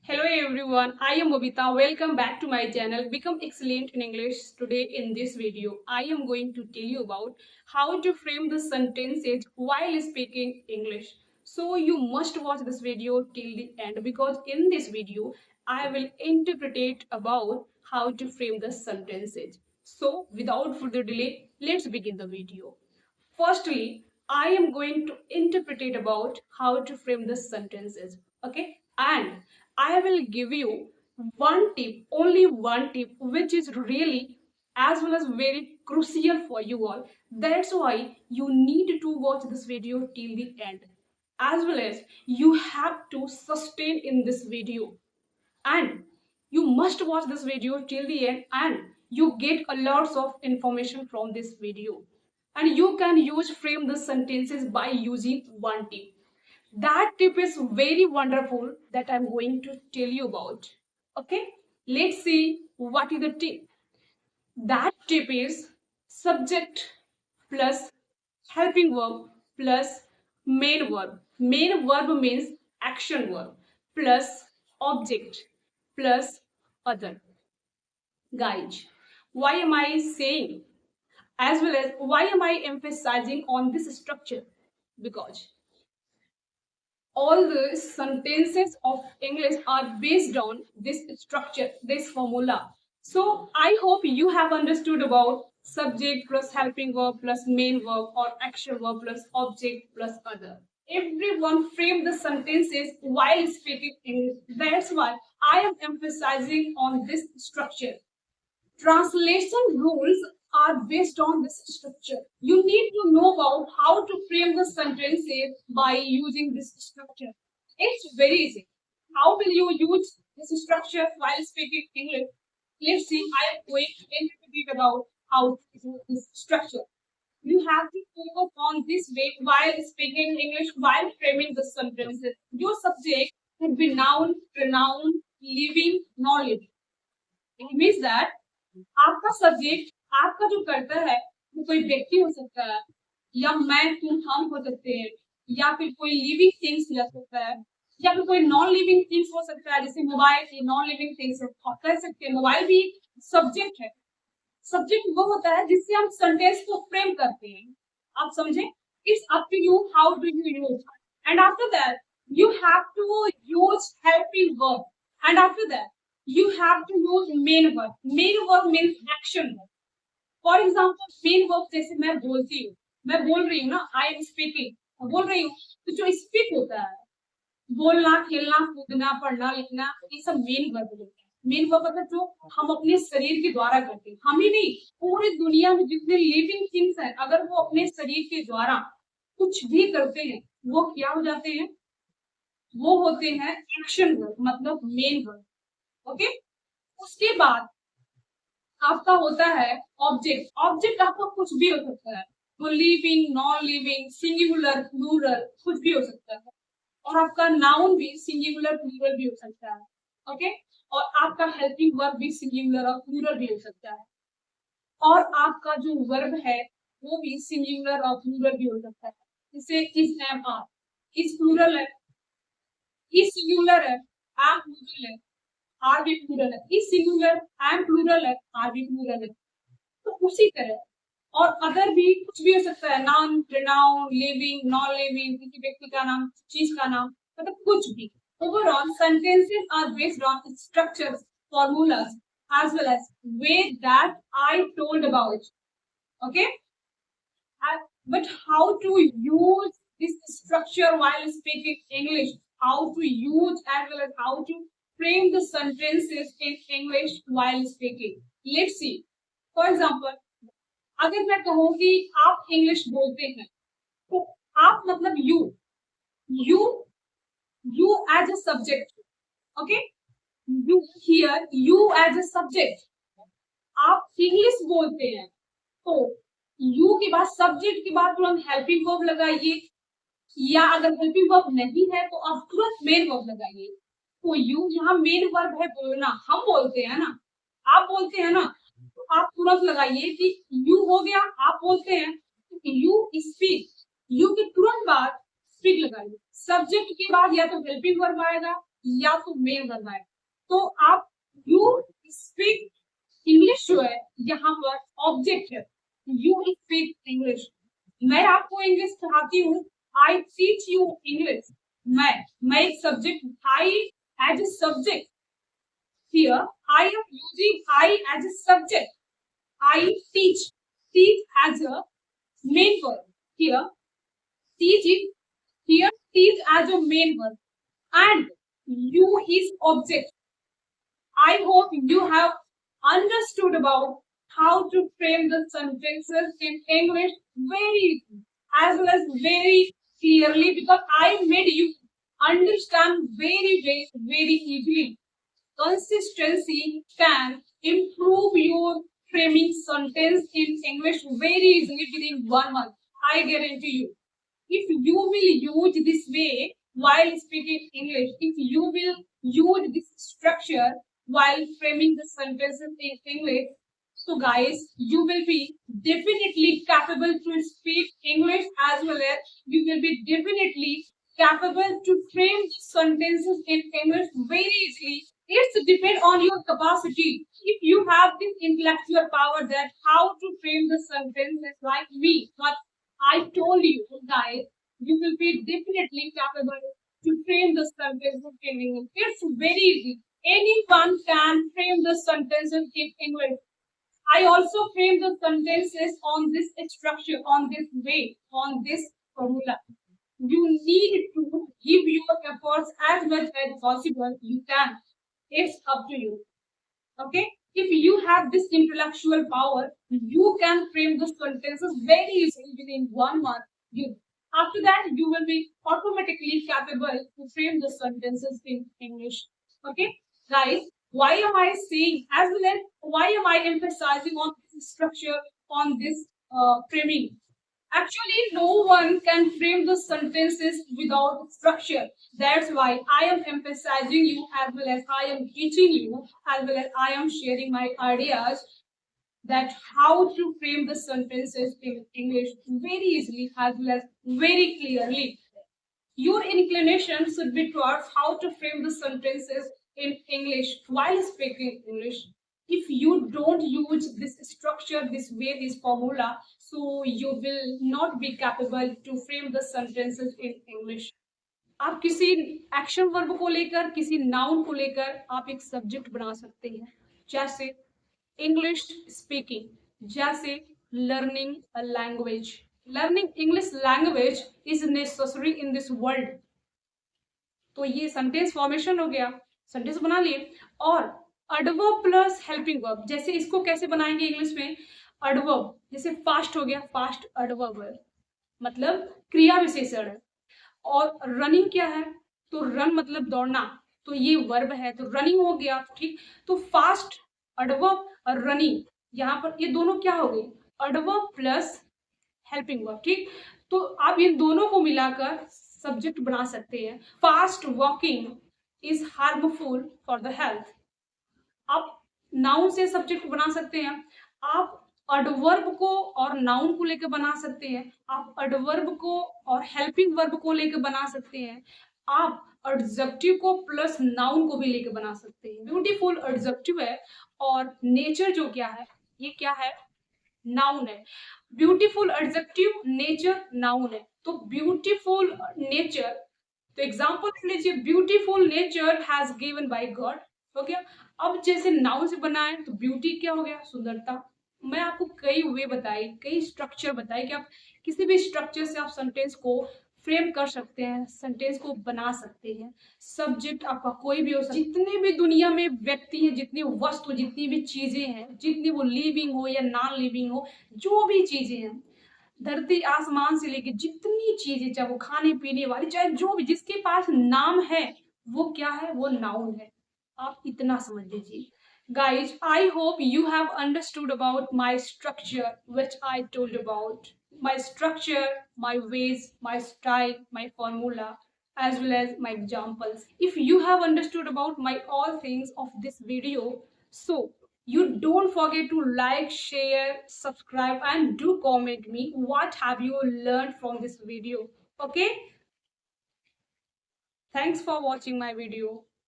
Hello everyone, I am Bobita. Welcome back to my channel Become Excellent in English. Today in this video, I am going to tell you about how to frame the sentences while speaking English. So you must watch this video till the end because in this video, I will interpret about how to frame the sentences. So without further delay, let's begin the video. Firstly, I am going to interpret about how to frame the sentences. Okay, and I will give you one tip, only one tip, which is really as well as very crucial for you all. That's why you need to watch this video till the end. As well as you have to sustain in this video, and you must watch this video till the end and you get a lots of information from this video, and you can use frame the sentences by using one tip. That tip is very wonderful that I'm going to tell you about. Okay, let's see what is the tip. That tip is subject plus helping verb plus main verb. Main verb means action verb plus object plus other. Guys, why am I saying as well as why am I emphasizing on this structure? Because all the sentences of English are based on this structure, this formula. So I hope you have understood about subject plus helping verb plus main verb or action verb plus object plus other. Everyone frame the sentences while speaking English. That's why I am emphasizing on this structure. Translation rules are based on this structure. You need to know about how to frame the sentences by using this structure. It's very easy. How will you use this structure while speaking English? Let's see. I am going to interpret about how to use this structure. You have to focus on this way while speaking English, while framing the sentences. Your subject could be noun, pronoun, living, non-living. It means that आपका subject, आपका जो कर्ता है वो कोई व्यक्ति हो सकता है, या मैं तुम हम हो सकते हैं, या फिर कोई लिविंग थिंग्स हो सकता है, या फिर कोई नॉन लिविंग थिंग्स हो सकता है, जैसे मोबाइल नॉन लिविंग थिंग्स कह सकते हैं। मोबाइल भी सब्जेक्ट है। सब्जेक्ट वो होता है जिससे हम सेंटेंस को फ्रेम करते हैं। आप समझे? It's up to you how do you use, and after that you have to use helping verb, and after that you have to use main verb. Main verb means action verb. For example, main verb जैसे मैं बोलती हूँ, मैं बोल रही हूँ ना, I am speaking, बोल रही हूँ, तो जो speak होता है, बोलना, खेलना, कूदना, पढ़ना, लिखना, ये सब मेन वर्ब होते हैं। मेन वर्ब मतलब जो हम अपने शरीर के द्वारा करते हैं, हम ही नहीं, पूरी दुनिया में जितने लिविंग थिंग्स हैं, अगर वो अपने शरीर के द्वारा कुछ भी करते हैं, वो क्या हो जाते हैं? वो होते हैं एक्शन वर्ब, मतलब मेन वर्ब। ओके, उसके बाद आपका होता है ऑब्जेक्ट। ऑब्जेक्ट आपका कुछ भी हो सकता है, वो living, non living, singular, plural, कुछ भी हो सकता है। और आपका नाउन भी सिंगुलर, प्लूरल भी हो सकता है। ओके, और आपका हेल्पिंग वर्ब भी सिंगुलर और प्लूरल भी हो सकता है। और आपका जो वर्ब है वो भी सिंगुलर और प्लूरल भी हो सकता है। जैसे is, am, are, is plural है, इज सिंगुलर है, आर प्लूरल है, आर भी प्लूरल है, इज सिंगुलर, एम प्लूरल है, आर भी प्लूरल है। तो उसी तरह और अदर भी कुछ भी हो सकता है, noun, pronoun, living, non living, किसी व्यक्ति का नाम, चीज का नाम, मतलब कुछ भी। Overall sentences are based on structures, formulas, as well as way that I told about. Okay, but how to use this structure while speaking English? How to use as well as how to frame the sentences in English while speaking? Let's see. For example, अगर मैं कहूँ कि आप English बोलते हैं, तो आप मतलब you as a subject. Okay, you here, you as a subject. आप इंग्लिश बोलते हैं तो यू के बाद सब्जेक्ट के बाद तुरंत हेल्पिंग वर्ब लगाइए, या अगर हेल्पिंग वर्ब नहीं है तो आप तुरंत मेन वर्ब लगाइए। तो यू यहाँ मेन वर्ब है बोलना, हम बोलते हैं ना, आप बोलते हैं ना, तो आप तुरंत लगाइए कि यू हो गया, आप बोलते हैं यू स्पीक, यू के तुरंत बाद स्पीक लगाइए। सब्जेक्ट के बाद या तो हेल्पिंग वर्ब आएगा या तो मेन वर्ब है। तो आप यू स्पीक इंग्लिश जो है यहाँ पर ऑब्जेक्ट है, यू स्पीक इंग्लिश। मैं आपको इंग्लिश पढ़ाती हूँ, आई टीच यू इंग्लिश। मैं एक subject, I as a subject, here I am using I as a subject, I teach as a main verb. Here, teach is here teach as a main verb, and you is object. I hope you have understood about how to frame the sentences in English very easy as well as very clearly, because I made you understand very easily. Consistency can improve your framing sentence in English very easily within 1 month. I guarantee you. If you will use this way while speaking English, if you will use this structure while framing the sentences in English, so guys, you will be definitely capable to speak English as well as you will be definitely capable to frame the sentences in English very easily. It's depend on your capacity. If you have this intellectual power that how to frame the sentences like me, what I told you guys, you will be definitely capable to frame the sentences in English. It's very easy. Anyone can frame the sentences in English. I also frame the sentences on this structure, on this way, on this formula. You need to give your efforts as much as possible. You can. It's up to you. Okay? If you have this intellectual power, you can frame the sentences very easily within 1 month. You after that you will be automatically capable to frame the sentences in English. Okay, guys, why am I saying as well as why am I emphasizing on this structure, on this framing? Actually, no one can frame the sentences without structure. That's why I am emphasizing you as well as I am teaching you as well as I am sharing my ideas that how to frame the sentences in English very easily as well as very clearly. Your inclination should be towards how to frame the sentences in English while speaking English. If you don't use this structure, this way, this formula, so you will not be capable to frame the sentences in English. आप किसी action verb को लेकर, किसी noun को लेकर आप एक subject बना सकते हैं, जैसे इंग्लिश स्पीकिंग, जैसे learning a language. Learning English language is necessary in this world. तो ये सेंटेंस फॉर्मेशन हो गया, सेंटेंस बना लिए। और एडवर्ब प्लस हेल्पिंग वर्ब, जैसे इसको कैसे बनाएंगे इंग्लिश में? एडवर्ब जैसे फास्ट हो गया, फास्ट एडवर्ब है, मतलब क्रिया विशेषण है। और रनिंग क्या है? तो रन मतलब दौड़ना, तो ये वर्ब है, तो रनिंग हो गया। ठीक, तो फास्ट एडवर्ब और रनिंग, यहाँ पर ये दोनों क्या हो गई? Adverb plus helping verb. ठीक, तो आप इन दोनों को मिलाकर सब्जेक्ट बना सकते हैं। Fast walking is harmful for the health. आप नाउन से सब्जेक्ट बना सकते हैं, आप एडवर्ब को और नाउन को लेकर बना सकते हैं, आप एडवर्ब को और हेल्पिंग वर्ब को लेकर बना सकते हैं, आप एडजेक्टिव को प्लस नाउन को भी लेकर बना सकते हैं। ब्यूटीफुल एडजेक्टिव है और नेचर जो क्या है, ये क्या है? नाउन है। ब्यूटीफुल एडजेक्टिव, नेचर नाउन है। तो ब्यूटीफुल नेचर, तो एग्जांपल ले लीजिए, beautiful nature has given by God, हो गया। अब जैसे नाउन से बना है तो ब्यूटी क्या हो गया? सुंदरता। मैं आपको कई वे बताई, कई स्ट्रक्चर बताई कि आप किसी भी स्ट्रक्चर से आप सेंटेंस को फ्रेम कर सकते हैं, सेंटेंस को बना सकते हैं। सब्जेक्ट आपका कोई भी हो सकता है। जितने भी दुनिया में व्यक्ति हैं, जितनी वस्तु, जितनी भी चीजें हैं, जितनी वो लिविंग हो या नॉन लिविंग हो, जो भी चीजें हैं, धरती आसमान से लेके जितनी चीजें, चाहे वो खाने पीने वाली, चाहे जो भी, जिसके पास नाम है वो क्या है? वो नाउन है। आप इतना समझ लीजिए। Guys, I hope you have understood about my structure, which I told about. My structure, my ways, my style, my formula, as well as my examples. If you have understood about my all things of this video, so you don't forget to like, share, subscribe, and do comment me what have you learned from this video. Okay? Thanks for watching my video.